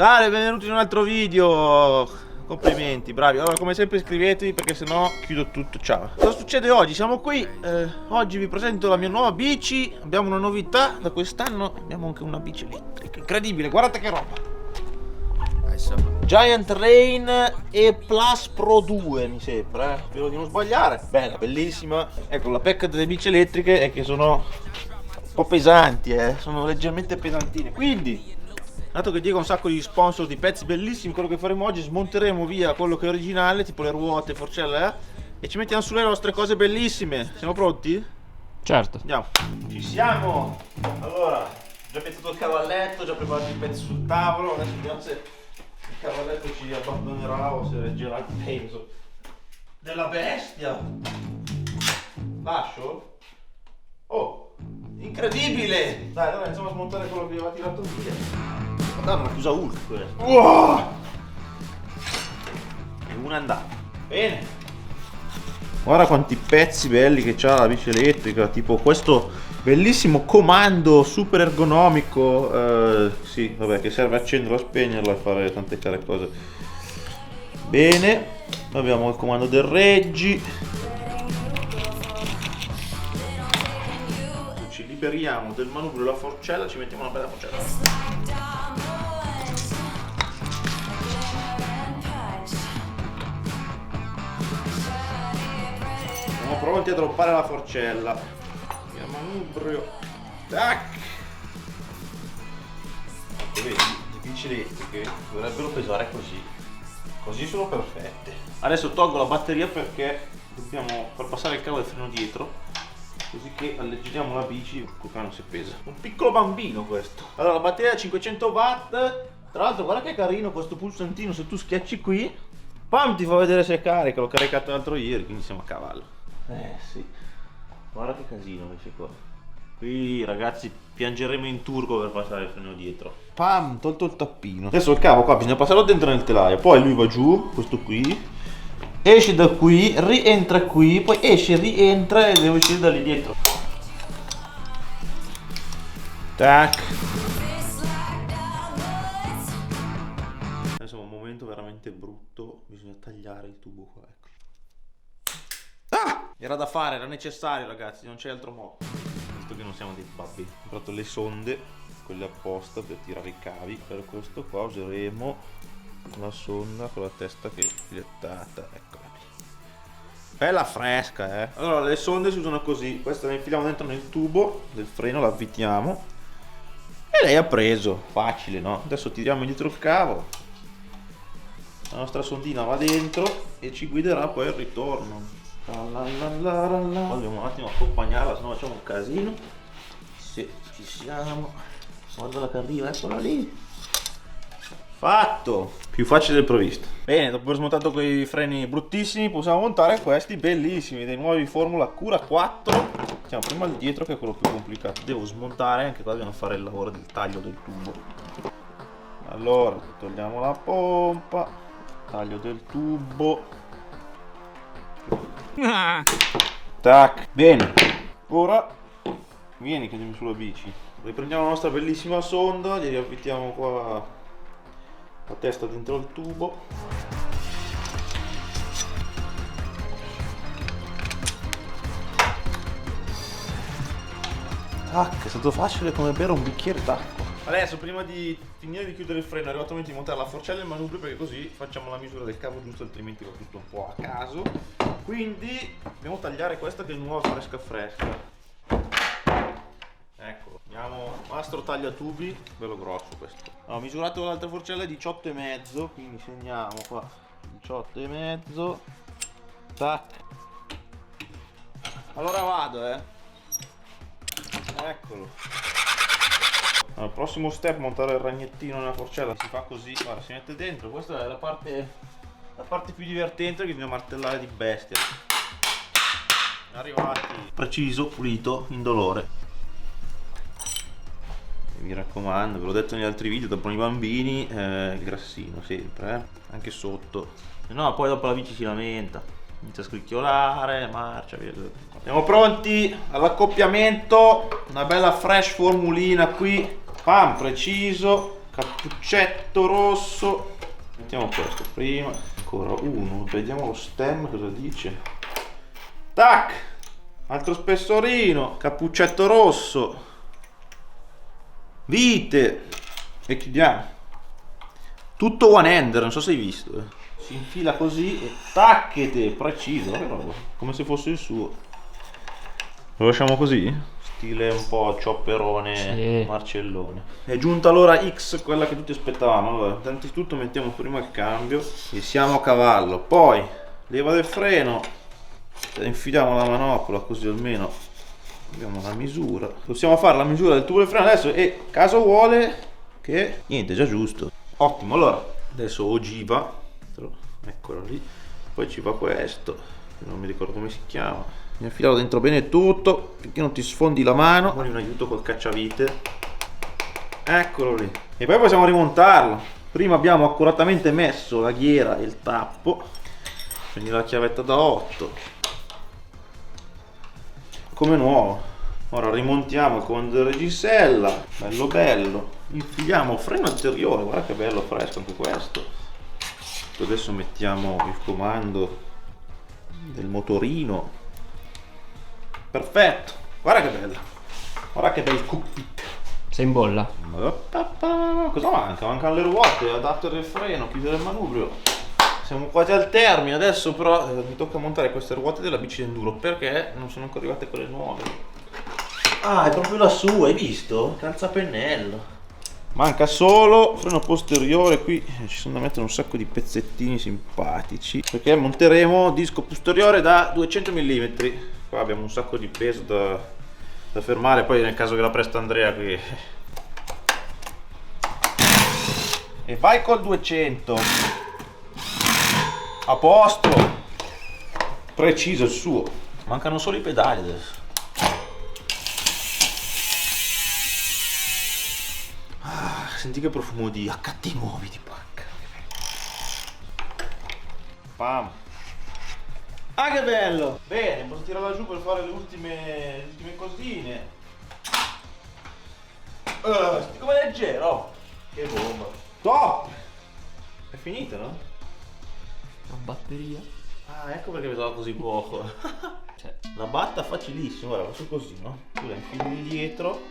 Salve, benvenuti in un altro video. Complimenti, bravi. Allora, come sempre iscrivetevi perché sennò chiudo tutto. Ciao. Cosa succede oggi? Siamo qui. Oggi vi presento la mia nuova bici. Abbiamo una novità. Da quest'anno abbiamo anche una bici elettrica. Incredibile, guardate che roba. Giant Rain E Plus Pro 2 mi sembra, spero di non sbagliare. Bella, bellissima. Ecco, la pecca delle bici elettriche è che sono un po' pesanti, sono leggermente pesantine. Quindi, dato che Diego ha un sacco di sponsor, di pezzi bellissimi, quello che faremo oggi, smonteremo via quello che è originale, tipo le ruote, forcelle, e ci mettiamo sulle nostre cose bellissime. Siamo pronti? Certo. Andiamo. Ci siamo. Allora, già piazzato il cavalletto, già preparato i pezzi sul tavolo. Adesso vediamo se il cavalletto ci abbandonerà o se reggerà il peso della bestia. Lascio? Oh, incredibile! Dai, allora iniziamo a smontare quello che aveva tirato via. Madonna, una chiusa Hulk questa. Wow! E una andata. Bene. Guarda quanti pezzi belli che c'ha la bici elettrica, tipo questo bellissimo comando super ergonomico, sì, vabbè, che serve a accenderlo, a spegnerlo e fare tante care cose. Bene, abbiamo il comando del reggi. Ci liberiamo del manubrio della forcella, ci mettiamo una bella forcella. Siamo pronti a droppare la forcella. Il manubrio. Tac! Vedi, le bici elettriche dovrebbero pesare così. Così sono perfette. Adesso tolgo la batteria perché dobbiamo far passare il cavo del freno dietro, così che alleggeriamo la bici. Qua non si pesa. Un piccolo bambino questo. Allora, la batteria è 500 watt. Tra l'altro guarda che carino questo pulsantino, se tu schiacci qui, pam, ti fa vedere se è carica. L'ho caricato l'altro ieri, quindi siamo a cavallo. Sì, guarda che casino invece qua. Qui ragazzi piangeremo in turco per passare il freno dietro. Pam, tolto il tappino. Adesso il cavo qua bisogna passarlo dentro nel telaio. Poi lui va giù, questo qui, esce da qui, rientra qui, poi esce, rientra e deve uscire da lì dietro. Tac. Adesso è un momento veramente brutto. Bisogna tagliare il tubo qua, ecco. Ah! Era da fare, era necessario ragazzi, non c'è altro modo. Visto che non siamo dei babbi. Ho comprato le sonde, quelle apposta per tirare i cavi. Per questo qua useremo la sonda con la testa che è filettata. Eccola lì. Bella fresca, Allora le sonde si usano così. Questa la infiliamo dentro nel tubo del freno, la avvitiamo. E lei ha preso. Facile, no? Adesso tiriamo indietro il cavo. La nostra sondina va dentro e ci guiderà poi al ritorno. Dobbiamo un attimo accompagnarla, sennò facciamo un casino. Sì, ci siamo. Guardala che arriva, eccola lì. Fatto! Più facile del previsto. Bene, dopo aver smontato quei freni bruttissimi, possiamo montare questi bellissimi, dei nuovi Formula Cura 4. Mettiamo prima il dietro che è quello più complicato. Devo smontare, anche qua dobbiamo fare il lavoro del taglio del tubo. Allora, togliamo la pompa, taglio del tubo. Tac, bene. Ora vieni che andiamo sulla bici. Riprendiamo la nostra bellissima sonda, gli riavvitiamo qua la testa dentro il tubo. Tac, è stato facile come bere un bicchiere d'acqua. Adesso prima di finire di chiudere il freno è arrivato il momento di montare la forcella e il manubrio, perché così facciamo la misura del cavo giusto, altrimenti va tutto un po' a caso. Quindi dobbiamo tagliare questa che è nuova fresca fresca. Eccolo, abbiamo mastro tagliatubi, bello grosso questo. Ho misurato l'altra forcella 18,5, quindi segniamo qua 18,5. Tac. Allora vado, eccolo. Al prossimo step montare il ragnettino nella forcella, si fa così, guarda, si mette dentro. Questa è la parte più divertente, che bisogna martellare di bestia. Arrivati, preciso, pulito, indolore. E mi raccomando, ve l'ho detto negli altri video, dopo i bambini il grassino sempre, anche sotto, se no poi dopo la bici si lamenta, inizia a scricchiolare, marcia, via. Siamo pronti all'accoppiamento, una bella fresh formulina qui, pam, preciso, cappuccetto rosso. Mettiamo questo prima, ancora uno, vediamo lo stem cosa dice. Tac, altro spessorino, cappuccetto rosso, vite e chiudiamo. Tutto one hander, non so se hai visto. Si infila così e tacchete, preciso, che roba, come se fosse il suo. Lo lasciamo così? Stile un po' ciopperone, sì. Marcellone. È giunta l'ora X, quella che tutti aspettavamo. Allora, innanzitutto mettiamo prima il cambio e siamo a cavallo. Poi leva del freno, infiliamo la manopola così almeno abbiamo la misura. Possiamo fare la misura del tubo del freno adesso e caso vuole che niente, è già giusto. Ottimo, allora adesso ogiva, eccolo lì, poi ci va questo, non mi ricordo come si chiama, mi infilarlo dentro bene tutto finché non ti sfondi la mano, vuoi un aiuto col cacciavite, eccolo lì, e poi possiamo rimontarlo. Prima abbiamo accuratamente messo la ghiera e il tappo, quindi la chiavetta da 8 come nuovo. Ora rimontiamo il comando del regisella, bello bello, infiliamo freno anteriore, guarda che bello fresco anche questo. Adesso mettiamo il comando del motorino, perfetto, guarda che bella, guarda che bel cockpit. Sei in bolla? Cosa manca? Mancano le ruote, adapter del freno, chiudere il manubrio. Siamo quasi al termine, adesso però mi tocca montare queste ruote della bici enduro perché non sono ancora arrivate quelle nuove. Ah, è proprio lassù, hai visto? Calzapennello. Manca solo freno posteriore, qui ci sono da mettere un sacco di pezzettini simpatici perché monteremo disco posteriore da 200 mm. Qua abbiamo un sacco di peso da fermare, poi nel caso che la presta Andrea qui. E vai col 200. A posto. Preciso il suo. Mancano solo i pedali adesso. Senti che profumo di HT nuovi di pacca. Pam. Ah che bello! Bene, posso tirarla giù per fare le ultime cosine. Senti com'è leggero! Che bomba! Top! È finita, no? La batteria. Ah, ecco perché pesava così poco. Cioè, la batta facilissimo, guarda, faccio così, no? Tu la infili dietro.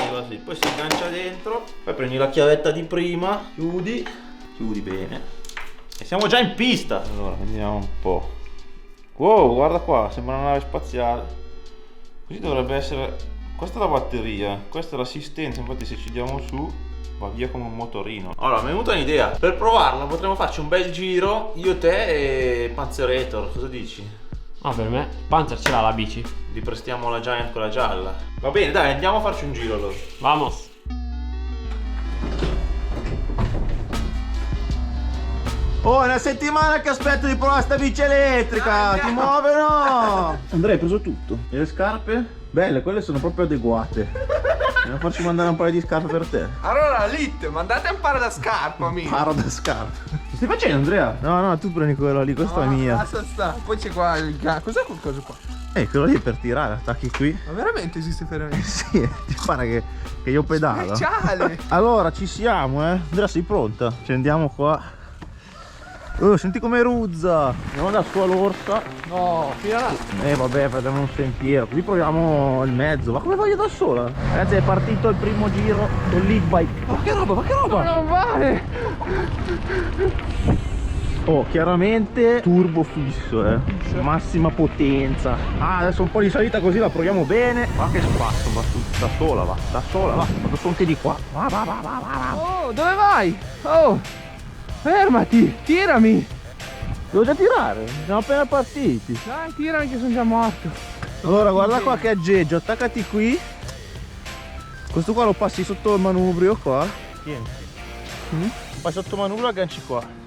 Così, poi si aggancia dentro, poi prendi la chiavetta di prima, chiudi bene e siamo già in pista. Allora vediamo un po'. Wow, guarda qua, sembra una nave spaziale. Così dovrebbe essere. Questa è la batteria, questa è l'assistenza, infatti se ci diamo su va via come un motorino. Allora mi è venuta un'idea, per provarla potremmo farci un bel giro io, te e Panzerator, cosa dici? Ah, per me Panzer ce l'ha la bici. Gli prestiamo la Giant con la gialla. Va bene, dai, andiamo a farci un giro allora. Vamos. Oh, è una settimana che aspetto di provare sta bici elettrica. Ti muove o no? Andrea, hai preso tutto. E le scarpe? Belle, quelle sono proprio adeguate. Andiamo a farci mandare un paio di scarpe per te. Allora, Lit, mandate un paio da scarpa, amico. Paro da scarpe. Che stai facendo, Andrea? No, tu prendi quella lì, questa è mia. Basta sta. Poi c'è qua il cos'è quel coso qua? Quello lì è per tirare, attacchi qui. Ma veramente esiste veramente? Sì, ti pare che io pedalo. Speciale. Allora, ci siamo, Andrea, sei pronta? Ci andiamo qua. Senti come ruzza. Andiamo da sua l'orsa. No, fino là. Vabbè, prendiamo un sentiero, così proviamo il mezzo. Ma come voglio da sola? Ragazzi, è partito il primo giro con l'E bike. Ma che roba, Ma non vale. Oh, chiaramente turbo fisso, massima potenza. Adesso un po' di salita così la proviamo bene. Ma che spasso, va da sola, va. Vado su anche di qua. Va. Oh, dove vai? Oh, fermati, tirami. Devo già tirare, siamo appena partiti. Dai, tira anche sono già morto. Allora, guarda qua che aggeggio, attaccati qui. Questo qua lo passi sotto il manubrio qua. Tieni. Poi sotto il manubrio agganci qua.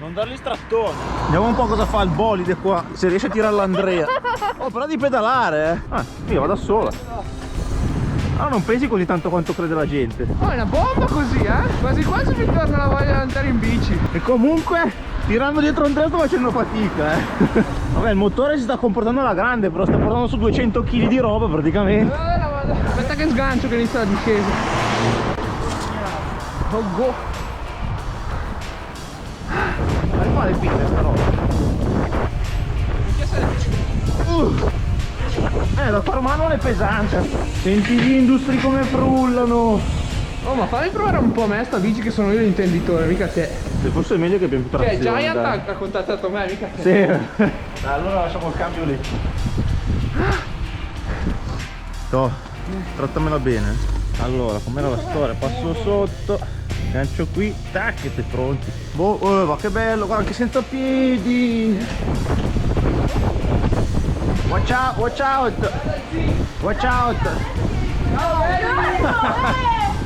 Non dargli strattoni. Vediamo un po' cosa fa il bolide qua, se riesce a tirare l'Andrea. Oh, però di pedalare, io vado da sola. Ah, non pensi così tanto quanto crede la gente. Oh, è una bomba così, quasi quasi mi torna la voglia di andare in bici. E comunque tirando dietro Andrea sto facendo fatica, Vabbè, il motore si sta comportando alla grande, però sta portando su 200 kg di roba praticamente. Aspetta che sgancio che inizia la discesa. Oh go! Dai, fa le pinne sta roba. Da far mano è pesante. Senti gli industri come frullano. Oh, ma fammi provare un po' a me sta bici che sono io l'intenditore, mica te. Se fosse meglio che abbiamo più trazione. Giant ha contattato me, mica te. Sì. Allora lasciamo il cambio lì. Toh, trattamela bene. Allora, com'era la storia? Passo sotto, gancio qui, tac, e sei pronti. Boh, ma che bello, guarda, anche senza piedi. Watch out, watch out. Watch out.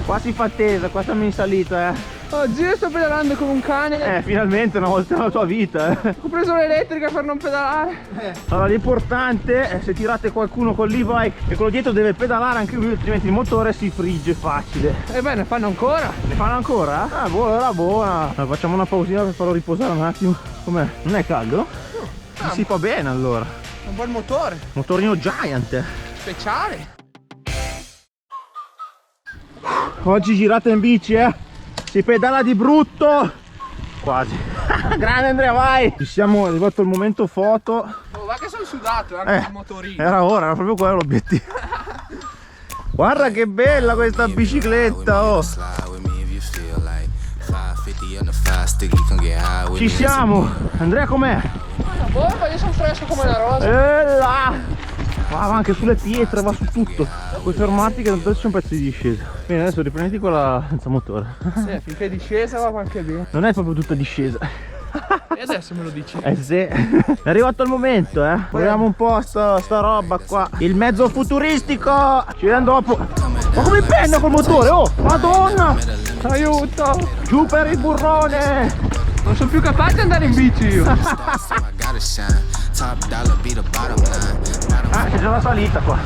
Qua si fa attesa, qua siamo in salita, Oggi io sto pedalando come un cane. finalmente una volta nella tua vita, Ho preso l'elettrica per non pedalare. Allora l'importante è se tirate qualcuno con l'e-bike e quello dietro deve pedalare anche lui, altrimenti il motore si frigge facile. E beh, ne fanno ancora. Ne fanno ancora? Ah, buona, era buona. Allora, facciamo una pausina per farlo riposare un attimo. Com'è? Non è caldo? Si fa bene allora. Un bel motore. Motorino Giant. Speciale. Oggi girata in bici, si pedala di brutto. Quasi. Grande Andrea, vai. Ci siamo, è arrivato il momento foto. Oh, va che sono sudato anche il motorino. Era proprio quello l'obiettivo. Guarda che bella questa bicicletta, oh. Ci siamo. Andrea, com'è? Boh, ma io sono fresco come una rosa. Là. Va anche sulle pietre, va su tutto. Puoi fermarti che tanto c'è un pezzo di discesa. Bene, adesso riprenditi quella senza motore. Sì, finché è discesa va anche bene. Non è proprio tutta discesa. E adesso me lo dici. Sì. È arrivato il momento, Proviamo un po' sta roba qua. Il mezzo futuristico. Ci vediamo dopo. Ma come penna col motore, oh! Madonna! Aiuto! Giù per il burrone! Non sono più capace di andare in bici io. C'è già la salita qua.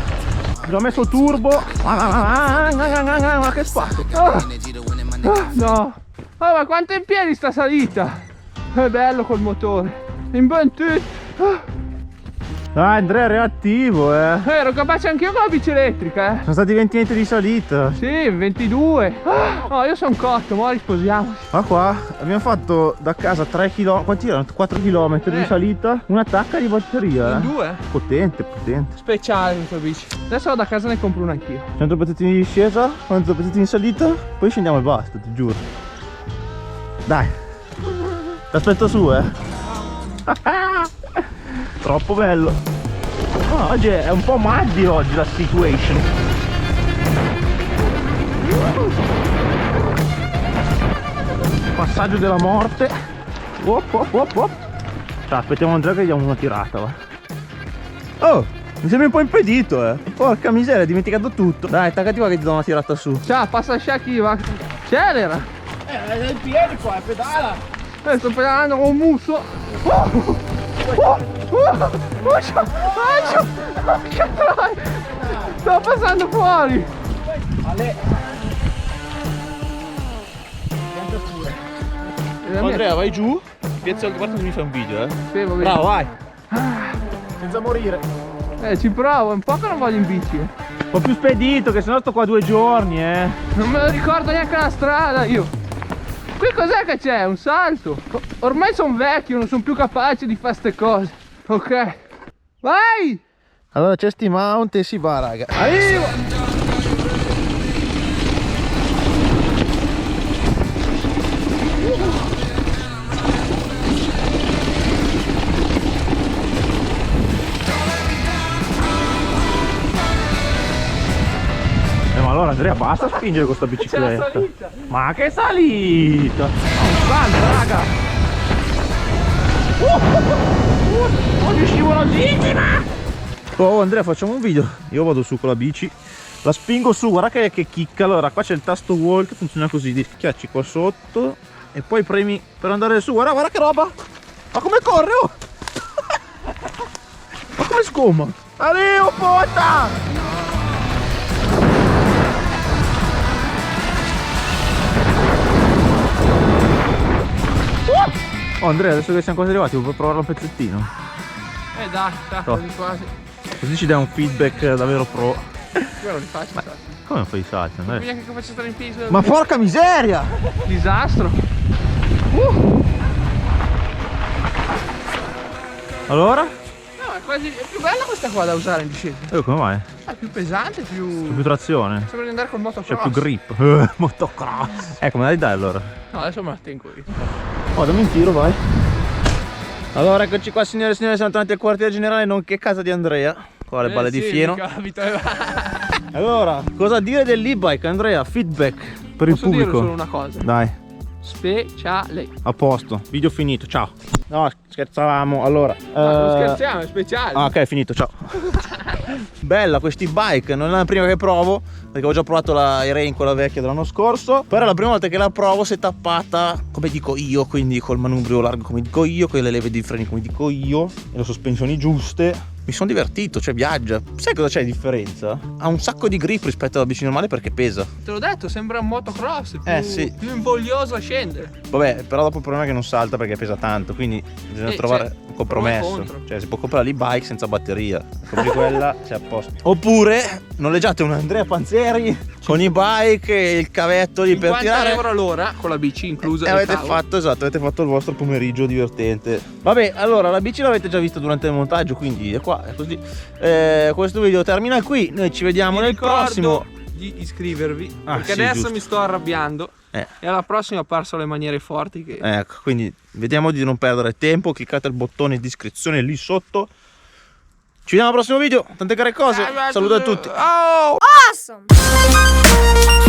Gli ho messo turbo. Ma che spazio! No. Oh, ma quanto è in piedi sta salita. È bello col motore. In ben tutto. Dai Andrea, è reattivo, Ero capace anch'io con la bici elettrica, Sono stati 20 metri di salita. Sì, 22. Oh, io sono cotto, ma risposiamoci. Ma qua abbiamo fatto da casa 3 km, quanti erano? 4 km di salita, una tacca di batteria. In 2? Potente. Speciale questa bici. Adesso vado a casa e ne compro una anch'io. 100 pezzettini di discesa, 100 pezzettini di salita, poi scendiamo e basta, ti giuro. Dai, ti aspetto su, Troppo bello. Oggi è un po' muddy oggi la situation. Passaggio della morte. Ciao, aspettiamo Andrea che diamo una tirata, va. Oh, mi sembri un po' impedito, Porca miseria, hai dimenticato tutto. Dai, attaccati qua che ti do una tirata su. Ciao, passa Shaki, va. Accelera. È il piede qua, pedala. Sto pedalando con un muso. Sto passando fuori. Andrea, vai giù. Piazza il guarda che mi fai un video, Sì, va bene. Bravo, vai. Senza morire. Ci provo, è un po' che non vado in bici. Un po' più spedito, che sennò sto qua 2 giorni, Non me lo ricordo neanche la strada, io. Qui cos'è che c'è? Un salto? Ormai sono vecchio, non sono più capace di fare ste cose. Ok. Vai! Allora c'è sti mount e si va, raga. Arrivo! Ma allora Andrea, basta spingere con sta bicicletta. C'è la salita. Ma che salita! Un salto, raga! Oggi scivolosissima! Oh Andrea, facciamo un video. Io vado su con la bici, la spingo su, guarda che chicca. Allora qua c'è il tasto walk, funziona così, schiacci qua sotto e poi premi per andare su. Guarda che roba! Ma come corre, oh! Ma come scoma! Arrivo, puta! Oh Andrea, adesso che siamo quasi arrivati, vuoi provare un pezzettino? Dai, Oh. quasi. Così ci dai un feedback davvero pro. Io non li faccio i salti. Come non fai i salti, Non Andrea? neanche che faccio stare in piedi. Ma porca miseria! Disastro. Allora? No, è quasi è più bella questa qua da usare in discesa. Come mai? È più pesante, C'è più. più trazione? Sembra di andare col motocross. C'è più grip. Motocross. Ecco, me la dai allora. No, adesso me la tengo io. Oh, dammi un tiro, vai. Allora, eccoci qua signore e signori, siamo tornati al quartiere generale, nonché casa di Andrea. Qua le balle di sì, fieno. mi capita. Allora, cosa dire dell'e-bike, Andrea? Feedback per il Posso dire pubblico. solo una cosa. Dai, Speciale. a posto. Video finito, ciao. No, scherzavamo. Allora, Non scherziamo, è speciale. ah, ok, è finito, ciao. Bella questi bike, non è la prima che provo, perché ho già provato la Rain, quella vecchia dell'anno scorso. Però è la prima volta che la provo setappata come dico io, quindi col manubrio largo come dico io, con le leve di freni come dico io, e le sospensioni giuste. Mi sono divertito, cioè viaggia. Sai cosa c'è di differenza? Ha un sacco di grip rispetto alla bici normale perché pesa. Te l'ho detto, sembra un motocross. Più, Sì. più invoglioso a scendere. Vabbè, però dopo il problema è che non salta perché pesa tanto, quindi bisogna trovare cioè, un compromesso. pro e contro. Cioè, si può comprare l'e-bike senza batteria. Compri quella, c'è a posto. Oppure noleggiate un Andrea Panzeri con e-bike e il cavetto lì per 50 tirare. euro all'ora con la bici inclusa. E nel avete cavo. fatto, esatto, avete fatto il vostro pomeriggio divertente. Vabbè, allora la bici l'avete già vista durante il montaggio, quindi è qua, è così. Questo video termina qui, noi ci vediamo Vi nel ricordo prossimo. di iscrivervi, Ah, perché sì, adesso giusto. mi sto arrabbiando Eh. e alla prossima ho perso le maniere forti che... Ecco, quindi vediamo di non perdere tempo, cliccate il bottone di iscrizione lì sotto. Ci vediamo al prossimo video, tante care cose, saluto a tutti. Oh! Awesome!